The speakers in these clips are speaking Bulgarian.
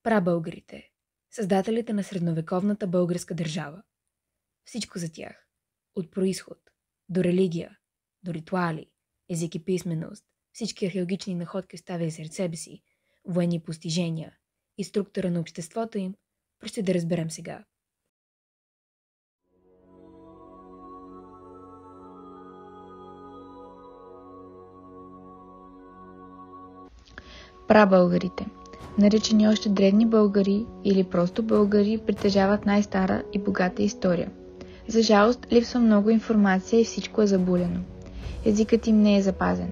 Прабългарите, създателите на средновековната българска държава. Всичко за тях. От произход, до религия, до ритуали, език и писменост, всички археологични находки оставили след себе си, военни постижения и структура на обществото им, ще да разберем сега. Прабългарите, наричани още древни българи или просто българи, притежават най-стара и богата история. За жалост, липсва много информация и всичко е забулено. Езикът им не е запазен.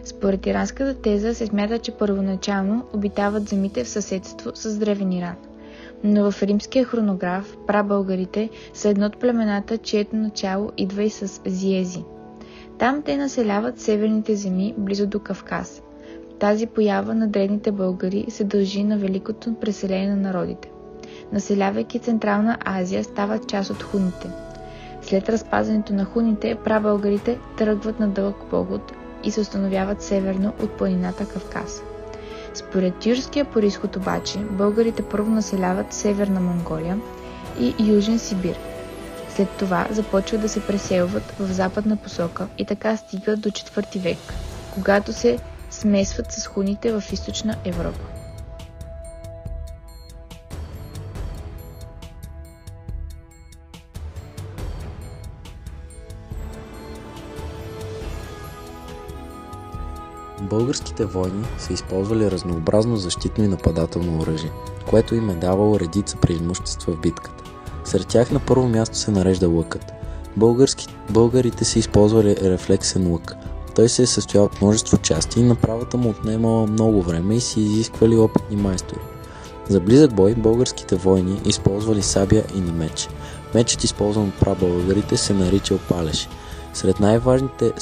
Според иранската теза се смята, че първоначално обитават земите в съседство с древен Иран. Но в римския хронограф прабългарите са едно от племената, чието начало идва и с Зиези. Там те населяват северните земи близо до Кавказ. Тази поява на древните българи се дължи на великото преселение на народите. Населявайки Централна Азия, стават част от хуните. След разпадането на хуните, прабългарите тръгват на дълъг поход и се установяват северно от планината Кавказ. Според тюркския произход обаче, българите първо населяват Северна Монголия и Южен Сибир. След това започват да се преселват в западна посока и така стигат до 4 век, когато се смесват с хуните в източна Европа. Българските войни са използвали разнообразно защитно и нападателно оръжие, което им е давало редица преимущества в битката. Сред тях на първо място се нарежда лъкът. Българите са използвали рефлексен лък. Той се е състоял от множество части и направата му отнемала много време и си изисквали опитни майстори. За близък бой българските войни използвали сабя и меч. Мечът, използван от прабългарите, се наричал палеш. Сред най-важните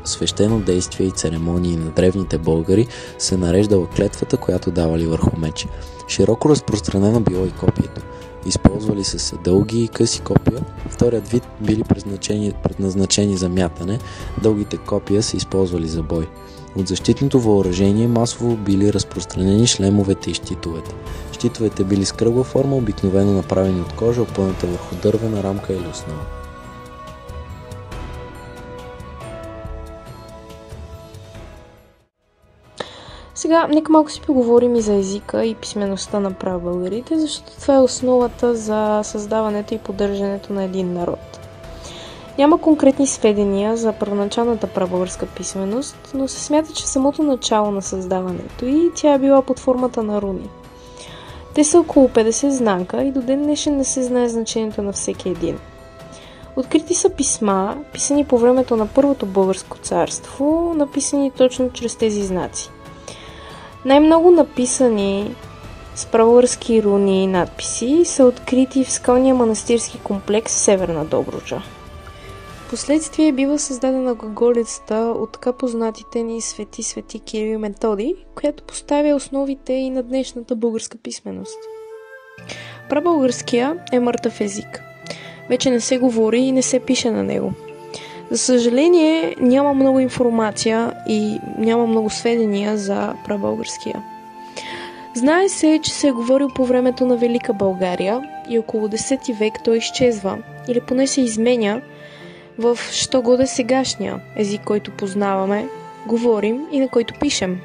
свещено действия и церемонии на древните българи се нареждала клетвата, която давали върху меч. Широко разпространено било и копието. Използвали са се дълги и къси копия. Вторият вид били предназначени за мятане, дългите копия се използвали за бой. От защитното въоръжение масово били разпространени шлемовете и щитовете. Щитовете били с кръгла форма, обикновено направени от кожа, опъната върху дървена рамка или основа. Сега, нека малко си поговорим и за езика и писмеността на прабългарите, защото това е основата за създаването и поддържането на един народ. Няма конкретни сведения за първоначалната прабългарска писменост, но се смята, че в самото начало на създаването и тя е била под формата на руни. Те са около 50 знака и до ден днешен не се знае значението на всеки един. Открити са писма, писани по времето на Първото българско царство, написани точно чрез тези знаци. Най-много написани с прабългарски руни и надписи са открити в скалния манастирски комплекс в Северна Добруджа. Впоследствие бива създадена глаголицата от така познатите ни свети Кирил и Методий, която поставя основите и на днешната българска писменост. Прабългарския е мъртъв език. Вече не се говори и не се пише на него. За съжаление, няма много информация и няма много сведения за прабългарския. Знае се, че се е говорил по времето на Велика България и около 10 век той изчезва или поне се изменя в що годе сегашния език, който познаваме, говорим и на който пишем.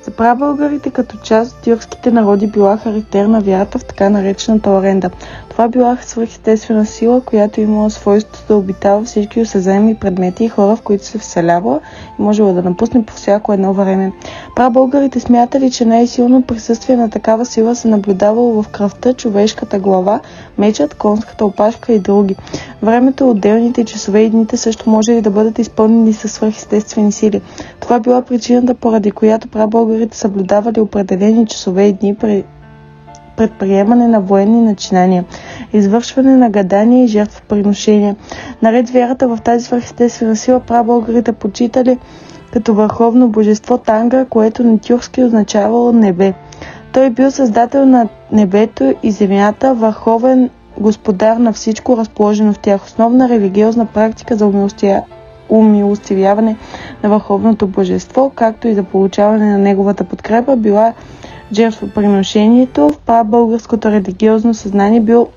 За прабългарите като част от тюркските народи била характерна вярата в така наречената оренда. Това била свръхестествена сила, която имала свойството да обитава всички осезаеми предмети и хора, в които се вселявала и можела да напусне по всяко едно време. Прабългарите смятали, че най-силно присъствие на такава сила се наблюдавало в кръвта, човешката глава, мечът, конската опашка и други. Времето, отделните часове и дните също можели да бъдат изпълнени със свръхестествени сили. Това била причината, поради която прабългарите съблюдавали определени часове и дни при предприемане на военни начинания, извършване на гадания и жертвоприношения. Наред с вярата в тази свръхестествена сила, прабългарите почитали като върховно божество Тангра, което на тюркски означавало небе. Той бил създател на небето и земята, върховен господар на всичко разположено в тях. Основна религиозна практика за умилостивяване на върховното божество, както и за получаване на неговата подкрепа, била жертвоприношението. В прабългарското религиозно съзнание бил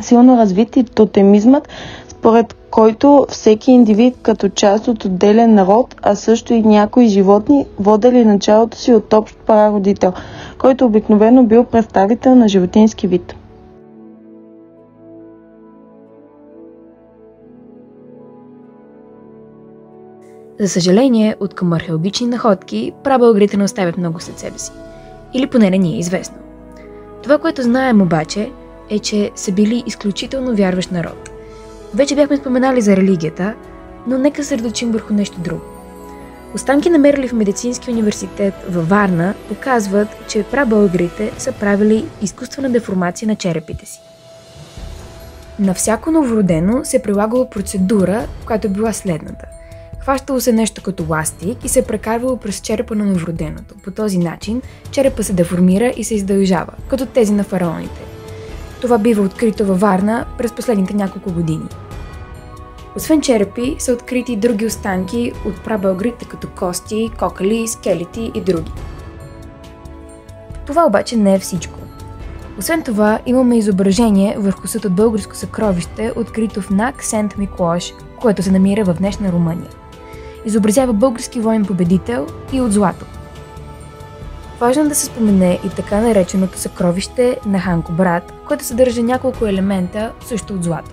силно развит и тотемизмът, според който всеки индивид като част от отделен народ, а също и някои животни, водели началото си от общ прародител, който обикновено бил представител на животински вид. За съжаление, от към археологични находки, прабългарите не оставят много след себе си. Или поне не ни е известно. Това, което знаем обаче, е, че са били изключително вярващ народ. Вече бяхме споменали за религията, но нека се редочим върху нещо друго. Останки, намерили в Медицинския университет във Варна, показват, че прабългарите са правили изкуствена деформация на черепите си. На всяко новородено се прилагала процедура, която е била следната. Хващало се нещо като ластик и се прекарвало през черепа на новороденото. По този начин черепа се деформира и се издължава, като тези на фараоните. Това бива открито във Варна през последните няколко години. Освен черепи са открити други останки от прабългарите като кости, кокали, скелети и други. Това обаче не е всичко. Освен това имаме изображение върху съд от българско съкровище, открито в Нак Сент Миклош, което се намира в днешна Румъния. Изобразява български воен победител и от злато. Важно да се спомене и така нареченото съкровище на Ханко брат, което съдържа няколко елемента също от злато.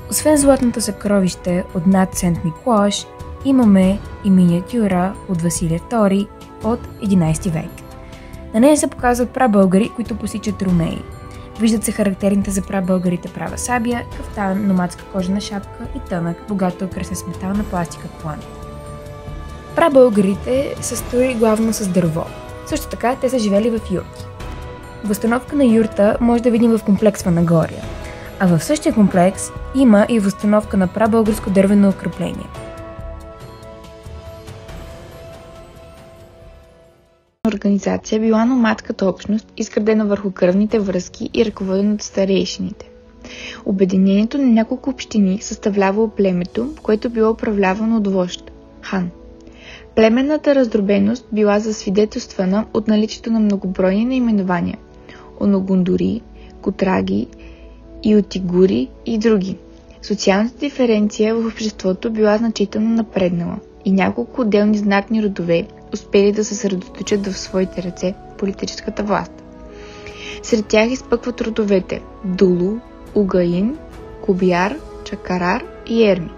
Освен златното съкровище от над Сент Миклош, имаме и миниатюра от Василия II от 11 век. На нея се показват прабългари, които посичат ромеи. Виждат се характерните за прабългарите права сабя, кафтан, номадска кожена шапка и тънък, богато украсен с метална пластика колан. Прабългарите са строили главно с дърво. Също така те са живели в юрти. Възстановка на юрта може да видим в комплекс Ванагория, а в същия комплекс има и възстановка на прабългарско дървено укрепление. Организация била номадската общност, изградена върху кръвните връзки и ръководена от старейшините. Обединението на няколко общини съставлявало племето, което било управлявано от вожд – хан. Племенната раздробеност била засвидетелствана от наличието на многобройни наименования – оногундури, котраги, иотигури и други. Социалната диференция в обществото била значително напреднала и няколко отделни знатни родове успели да се съсредоточат в своите ръце политическата власт. Сред тях изпъкват родовете Дулу, Угаин, Кубияр, Чакарар и Ерми.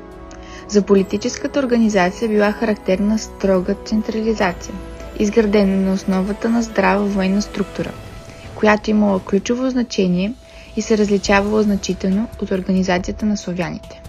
За политическата организация била характерна строга централизация, изградена на основата на здрава военна структура, която имала ключово значение и се различавала значително от организацията на славяните.